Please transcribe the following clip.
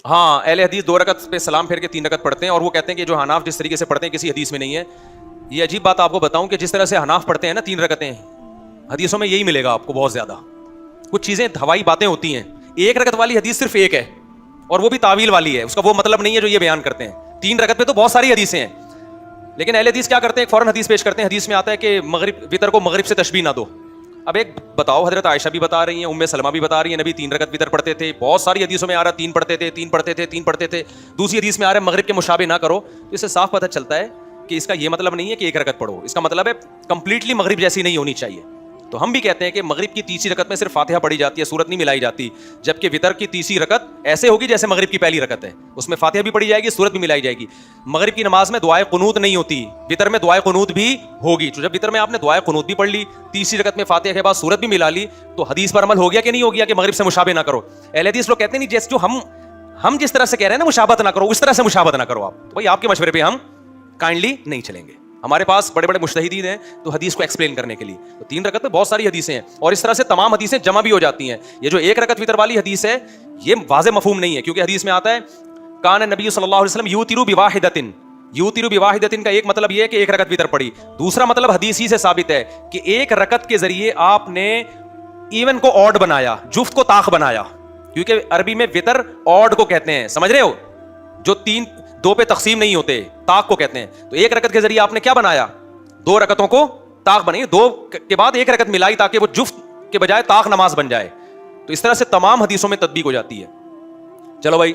ہاں اہل حدیث 2 رکعت پہ سلام پھیر کے 3 رکعت پڑھتے ہیں, اور وہ کہتے ہیں کہ جو حناف جس طریقے سے پڑھتے ہیں کسی حدیث میں نہیں ہے. یہ عجیب بات آپ کو بتاؤں کہ جس طرح سے حناف پڑھتے ہیں نا 3 رکعتیں, حدیثوں میں یہی ملے گا آپ کو بہت زیادہ. کچھ چیزیں ہوائی باتیں ہوتی ہیں. 1 رکعت والی حدیث صرف ایک ہے, اور وہ بھی تعویل والی ہے, اس کا وہ مطلب نہیں ہے جو یہ بیان کرتے ہیں. 3 رکعت پہ تو بہت ساری حدیثیں ہیں, لیکن اہل حدیث کیا کرتے ہیں, فوراً حدیث پیش کرتے ہیں. حدیث میں آتا ہے کہ مغرب وطر کو مغرب سے تشبیہ نہ دو. اب ایک بتاؤ, حضرت عائشہ بھی بتا رہی ہیں, ام سلمہ بھی بتا رہی ہیں, نبی 3 رکعت وطر پڑھتے تھے. بہت ساری حدیثوں میں آ رہا 3 پڑھتے تھے, 3 پڑھتے تھے, 3 پڑھتے تھے. دوسری حدیث میں آ رہا ہے مغرب کے مشابہ نہ کرو. تو اس سے صاف پتہ چلتا ہے کہ اس کا یہ مطلب نہیں ہے کہ 1 رکعت پڑھو, اس کا مطلب ہے کمپلیٹلی مغرب جیسی نہیں ہونی چاہیے. تو ہم بھی کہتے ہیں کہ مغرب کی تیسری رکعت میں صرف فاتحہ پڑھی جاتی ہے, سورت نہیں ملائی جاتی, جبکہ وطر کی تیسری رکعت ایسے ہوگی جیسے مغرب کی پہلی رکعت ہے, اس میں فاتحہ بھی پڑھی جائے گی, سورت بھی ملائی جائے گی. مغرب کی نماز میں دعائے قنوت نہیں ہوتی, وطر میں دعائے قنوت بھی ہوگی. تو جب وطر میں آپ نے دعائے قنوت بھی پڑھ لی, تیسری رکعت میں فاتحہ کے بعد سورت بھی ملا لی, تو حدیث پر عمل ہو گیا کہ نہیں ہو گیا کہ مغرب سے مشابہ نہ کرو. اہل حدیث لوگ کہتے ہیں نہیں, جیسے جو ہم جس طرح سے کہہ رہے ہیں نا مشابہت نہ کرو, اس طرح سے مشابہت نہ کرو آپ. تو بھائی آپ کے مشورے پہ ہم کائنڈلی نہیں چلیں گے. ہمارے پاس بڑے بڑے مجتہدین ہیں تو حدیث کو ایکسپلین کرنے کے لیے. تو 3 رکعت میں بہت ساری حدیثیں ہیں, اور اس طرح سے تمام حدیثیں جمع بھی ہو جاتی ہیں. یہ جو 1 رکعت وطر والی حدیث ہے یہ واضح مفہوم نہیں ہے, کیونکہ حدیث میں آتا ہے کان نبی صلی اللہ علیہ وسلم یوتر بواحدۃ. یوتر بواحدۃ کا ایک مطلب یہ ہے کہ 1 رکعت وطر پڑھی. دوسرا مطلب حدیث ہی سے ثابت ہے کہ 1 رکعت کے ذریعے آپ نے ایون کو آڈ بنایا, جفت کو طاق بنایا, کیونکہ عربی میں وطر آڈ کو کہتے ہیں, سمجھ رہے ہو, جو 2 پہ تقسیم نہیں ہوتے, طاق کو کہتے ہیں. تو 1 رکعت کے ذریعے آپ نے کیا بنایا, 2 رکعتوں کو طاق بنائی, 2 کے بعد 1 رکعت ملائی تاکہ وہ جفت کے بجائے طاق نماز بن جائے. تو اس طرح سے تمام حدیثوں میں تطبیق ہو جاتی ہے. چلو بھائی